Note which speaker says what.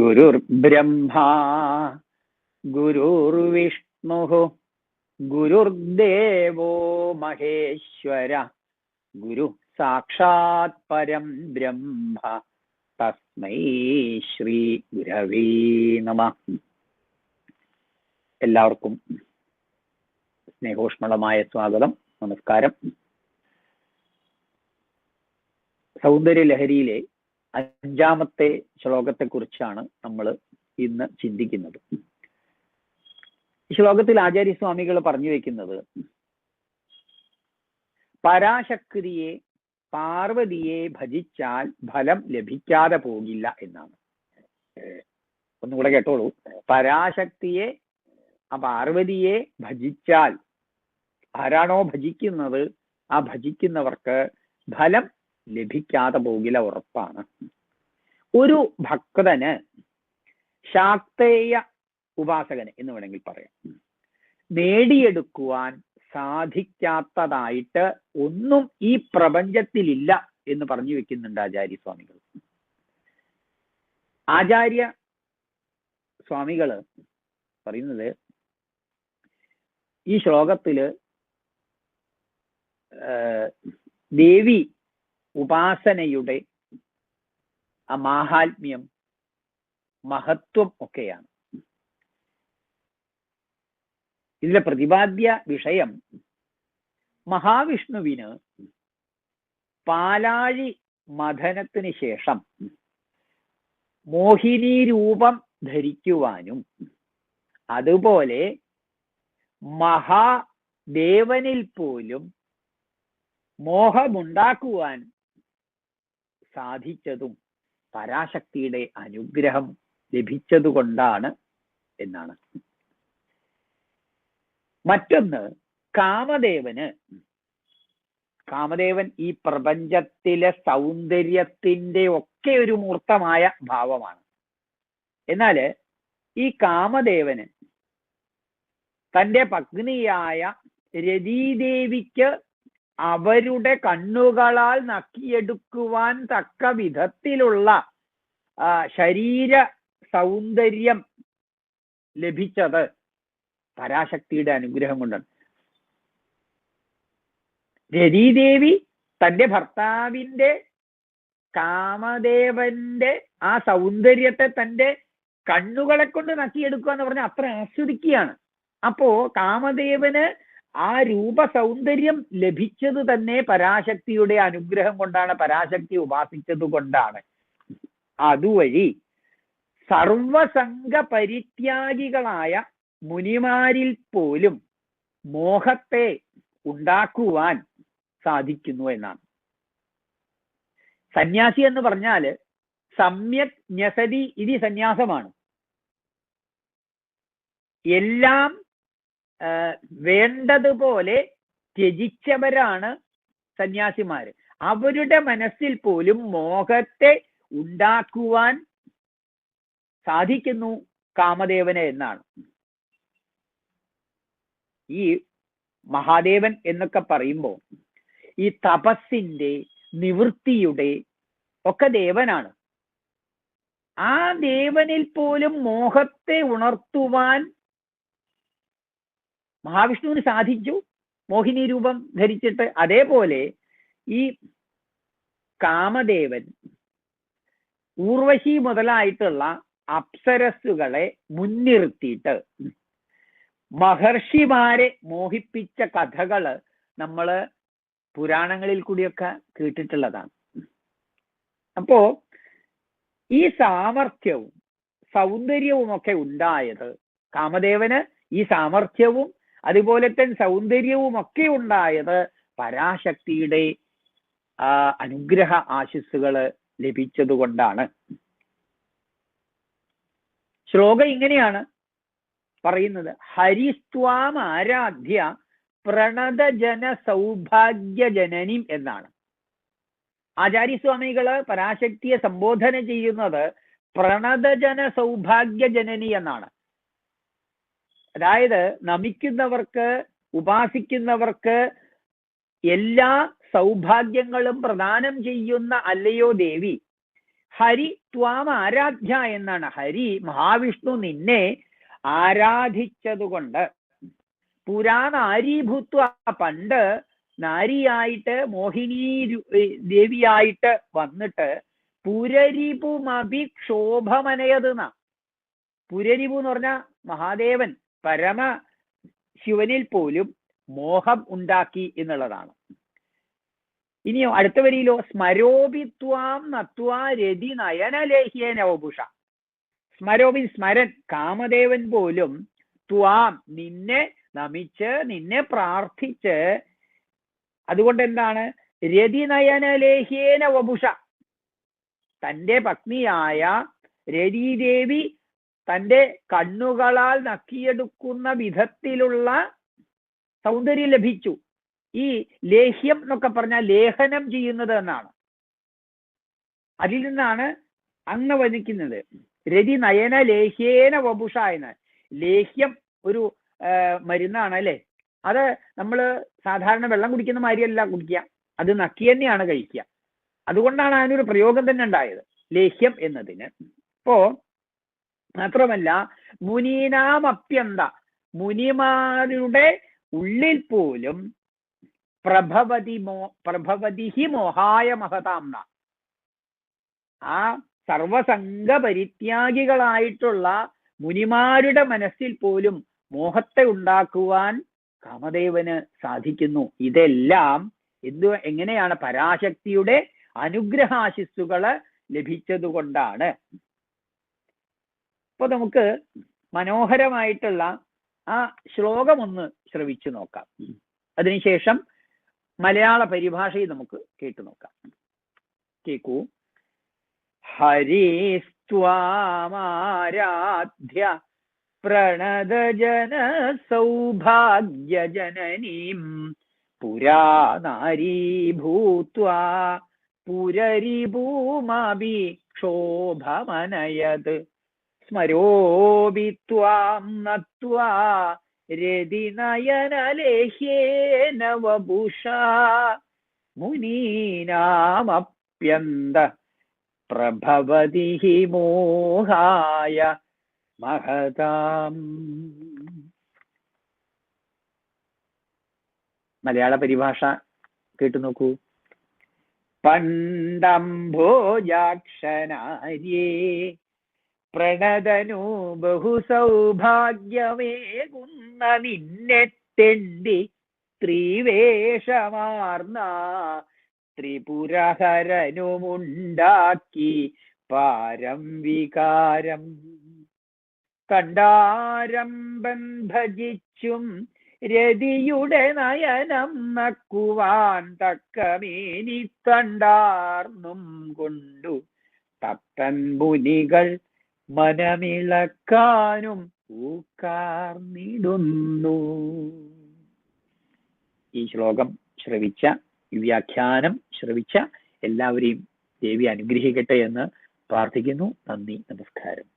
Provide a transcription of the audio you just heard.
Speaker 1: ഗുരുർബ്രഹ്മാ ഗുരുർവിഷ്ണുഃ ഗുരുർദേവോ മഹേശ്വര ഗുരു സാക്ഷാത് പരം ബ്രഹ്മ തസ്മൈ ശ്രീ ഗുരവേ നമഃ. എല്ലാവർക്കും സ്നേഹോഷ്മളമായ സ്വാഗതം, നമസ്കാരം. സൗന്ദര്യലഹരിയിലെ 5ാമത്തെ ശ്ലോകത്തെക്കുറിച്ചാണ് നമ്മൾ ഇന്ന് ചിന്തിക്കുന്നത്. ഈ ശ്ലോകത്തിൽ ആചാര്യസ്വാമികൾ പറഞ്ഞു വെക്കുന്നത് പരാശക്തിയെ പാർവതിയെ ഭജിച്ചാൽ ഫലം ലഭിക്കാതെ പോകില്ല എന്നാണ്. ഒന്നുകൂടെ കേട്ടോളൂ. പരാശക്തിയെ പാർവതിയെ ഭജിച്ചാൽ, ആരാണോ ഭജിക്കുന്നത് ആ ഭജിക്കുന്നവർക്ക് ഫലം ലഭിക്കാതെ പോകില്ല, ഉറപ്പാണ്. ഒരു ഭക്തന്, ശാക്തേയ ഉപാസകന് എന്ന് വേണമെങ്കിൽ പറയാം, നേടിയെടുക്കുവാൻ സാധിക്കാത്തതായിട്ട് ഒന്നും ഈ പ്രപഞ്ചത്തിലില്ല എന്ന് പറഞ്ഞു വെക്കുന്നുണ്ട് ആചാര്യസ്വാമികൾ. ആചാര്യ സ്വാമികള് പറയുന്നത് ഈ ശ്ലോകത്തില് ദേവി ഉപാസനയുടെ ആ മാഹാത്മ്യം, മഹത്വം ഒക്കെയാണ്. ഇതിലെ പ്രതിപാദ്യ വിഷയം മഹാവിഷ്ണുവിന് പാലാഴി മഥനത്തിന് ശേഷം മോഹിനി രൂപം ധരിക്കുവാനും അതുപോലെ മഹാദേവനിൽ പോലും മോഹമുണ്ടാക്കുവാൻ സാധിച്ചതും പരാശക്തിയുടെ അനുഗ്രഹം ലഭിച്ചതുകൊണ്ടാണ് എന്നാണ്. മറ്റൊന്ന്, കാമദേവൻ ഈ പ്രപഞ്ചത്തിലെ സൗന്ദര്യത്തിന്റെ ഒക്കെ ഒരു മൂർത്തമായ ഭാവമാണ്. എന്നാല് ഈ കാമദേവന് തൻ്റെ പത്നിയായ രതീദേവിക്ക് അവരുടെ കണ്ണുകളാൽ നക്കിയെടുക്കുവാൻ തക്ക വിധത്തിലുള്ള ശരീര സൗന്ദര്യം ലഭിച്ചത് പരാശക്തിയുടെ അനുഗ്രഹം കൊണ്ടാണ്. രതീദേവി തൻ്റെ ഭർത്താവിൻ്റെ കാമദേവന്റെ ആ സൗന്ദര്യത്തെ തൻ്റെ കണ്ണുകളെ കൊണ്ട് നക്കിയെടുക്കുക എന്ന് പറഞ്ഞാൽ അത്ര ആസ്വദിക്കുകയാണ്. അപ്പോ കാമദേവന് ആ രൂപ സൗന്ദര്യം ലഭിച്ചത് തന്നെ പരാശക്തിയുടെ അനുഗ്രഹം കൊണ്ടാണ്, പരാശക്തി ഉപാസിച്ചത് കൊണ്ടാണ്. അതുവഴി സർവസംഗ പരിത്യാഗികളായ മുനിമാരിൽ പോലും മോഹത്തെ ഉണ്ടാക്കുവാൻ സാധിക്കുന്നു എന്നാണ്. സന്യാസി എന്ന് പറഞ്ഞാല് സമ്യക് ന്യസതി ഇതി സന്യാസമാണ്. എല്ലാം വേണ്ടതുപോലെ ത്യജിച്ചവരാണ് സന്യാസിമാര്. അവരുടെ മനസ്സിൽ പോലും മോഹത്തെ ഉണ്ടാക്കുവാൻ സാധിക്കുന്നു കാമദേവന് എന്നാണ്. ഈ മഹാദേവൻ എന്നൊക്കെ പറയുമ്പോൾ ഈ തപസ്സിന്റെ, നിവൃത്തിയുടെ ഒക്കെ ദേവനാണ്. ആ ദേവനിൽ പോലും മോഹത്തെ ഉണർത്തുവാൻ മഹാവിഷ്ണുവിന് സാധിച്ചു, മോഹിനി രൂപം ധരിച്ചിട്ട്. അതേപോലെ ഈ കാമദേവൻ ഊർവശി മുതലായിട്ടുള്ള അപ്സരസ്സുകളെ മുൻനിർത്തിയിട്ട് മഹർഷിമാരെ മോഹിപ്പിച്ച കഥകള് നമ്മള് പുരാണങ്ങളിൽ കൂടിയൊക്കെ കേട്ടിട്ടുള്ളതാണ്. അപ്പോ ഈ സാമർഥ്യവും സൗന്ദര്യവും ഒക്കെ ഉണ്ടായത്, കാമദേവന് ഈ സാമർഥ്യവും അതുപോലെ തന്നെ സൗന്ദര്യവും ഒക്കെ ഉണ്ടായത് പരാശക്തിയുടെ അനുഗ്രഹ ആശിസ്സുകള് ലഭിച്ചതുകൊണ്ടാണ്. ശ്ലോകം ഇങ്ങനെയാണ് പറയുന്നത്: ഹരിസ്ത്വാം ആരാധ്യ പ്രണതജന സൗഭാഗ്യജനനി എന്നാണ്. ആചാര്യസ്വാമികള് പരാശക്തിയെ സംബോധന ചെയ്യുന്നത് പ്രണതജന സൗഭാഗ്യജനനി എന്നാണ്. അതായത് നമിക്കുന്നവർക്ക്, ഉപാസിക്കുന്നവർക്ക് എല്ലാ സൗഭാഗ്യങ്ങളും പ്രദാനം ചെയ്യുന്ന അല്ലയോ ദേവി, ഹരി ത്വാം ആരാധ്യ എന്നാണ്. ഹരി മഹാവിഷ്ണു നിന്നെ ആരാധിച്ചതുകൊണ്ട്, പുരാ നാരീഭൂത്വ, പണ്ട് നാരിയായിട്ട് മോഹിനി ദേവിയായിട്ട് വന്നിട്ട് പുരരിപുമഭിക്ഷോഭമനയതെന്ന. പുരരിപു എന്ന് പറഞ്ഞ മഹാദേവൻ പരമ ശിവനിൽ പോലും മോഹം ഉണ്ടാക്കി എന്നുള്ളതാണ്. ഇനിയോ അടുത്ത വരിയിലോ, സ്മരോപിത്വാം നത്വാ രതി നയനലേഹ്യേന വപുഷ. സ്മരോപി സ്മരൻ, കാമദേവൻ പോലും ത്വാം നിന്നെ നമിച്ച് നിന്നെ പ്രാർത്ഥിച്ച്, അതുകൊണ്ട് എന്താണ്, രതിനയനലേഹ്യേന വപുഷ, തൻ്റെ പത്നിയായ രതീദേവി തൻ്റെ കണ്ണുകളാൽ നക്കിയെടുക്കുന്ന വിധത്തിലുള്ള സൗന്ദര്യം ലഭിച്ചു. ഈ ലേഹ്യം എന്നൊക്കെ പറഞ്ഞാൽ ലേഹനം ചെയ്യുന്നത് എന്നാണ്. അതിൽ നിന്നാണ് അങ്ങ് വന്നിക്കുന്നത്. രതി നയന ലേഹ്യേന വപുഷ എന്ന്. ലേഹ്യം ഒരു മരുന്നാണ് അല്ലേ. അത് നമ്മൾ സാധാരണ വെള്ളം കുടിക്കുന്ന മാതിരിയല്ല കുടിക്കുക, അത് നക്കി തന്നെയാണ് കഴിക്കുക. അതുകൊണ്ടാണ് അതിനൊരു പ്രയോഗം തന്നെ ഉണ്ടായത്, ലേഹ്യം എന്നതിന്. അപ്പോ മാത്രമല്ല, മുനീനാമപ്യന്ത, മുനിമാരുടെ ഉള്ളിൽ പോലും പ്രഭവതി മോഹായ മഹതാംന, ആ സർവസംഗ പരിത്യാഗികളായിട്ടുള്ള മുനിമാരുടെ മനസ്സിൽ പോലും മോഹത്തെ ഉണ്ടാക്കുവാൻ കാമദേവന് സാധിക്കുന്നു. ഇതെല്ലാം എങ്ങനെയാണ്? പരാശക്തിയുടെ അനുഗ്രഹാശിസ്സുകള് ലഭിച്ചതുകൊണ്ടാണ്. അപ്പൊ നമുക്ക് മനോഹരമായിട്ടുള്ള ആ ശ്ലോകം ഒന്ന് ശ്രവിച്ചു നോക്കാം. അതിനുശേഷം മലയാള പരിഭാഷയിൽ നമുക്ക് കേട്ടു നോക്കാം. കേൾക്കൂ. ഹരിസ്ത്വാമാരാധ്യ പ്രണതജന സൗഭാഗ്യജനനീം പുരാ നാരീ ഭൂത്വാ പുരരിഭൂമഭിക്ഷോഭമനയത് സ്മരോപി ത്വാം നത്വാ രതിനയനലേഹ്യേന വപുഷാ മുനീനാമപ്യന്ത പ്രഭവതി ഹി മോഹായ മഹതാം. മലയാള പരിഭാഷ കേട്ടു നോക്കൂ. പണ്ടംഭോജാക്ഷനാര്യേ പ്രണതനു ബഹുസൗഭാഗ്യമേകുന്ന നിന്നെ തെണ്ടി ത്രിവേഷമാർന്ന ത്രിപുരഹരനുമുണ്ടാക്കി പാരം വികാരം. കണ്ടാരംഭം ഭജിച്ചും രതിയുടെ നയനം നക്കുവാൻ തക്കമേനി തണ്ടാർന്നും കൊണ്ടു തപ്പൻ മുനികൾ മനമിളക്കാനും ൂക്കാർന്നിടുന്നു. ഈ ശ്ലോകം ശ്രവിച്ച, ഈ വ്യാഖ്യാനം ശ്രവിച്ച എല്ലാവരെയും ദേവി അനുഗ്രഹിക്കട്ടെ എന്ന് പ്രാർത്ഥിക്കുന്നു. നന്ദി, നമസ്കാരം.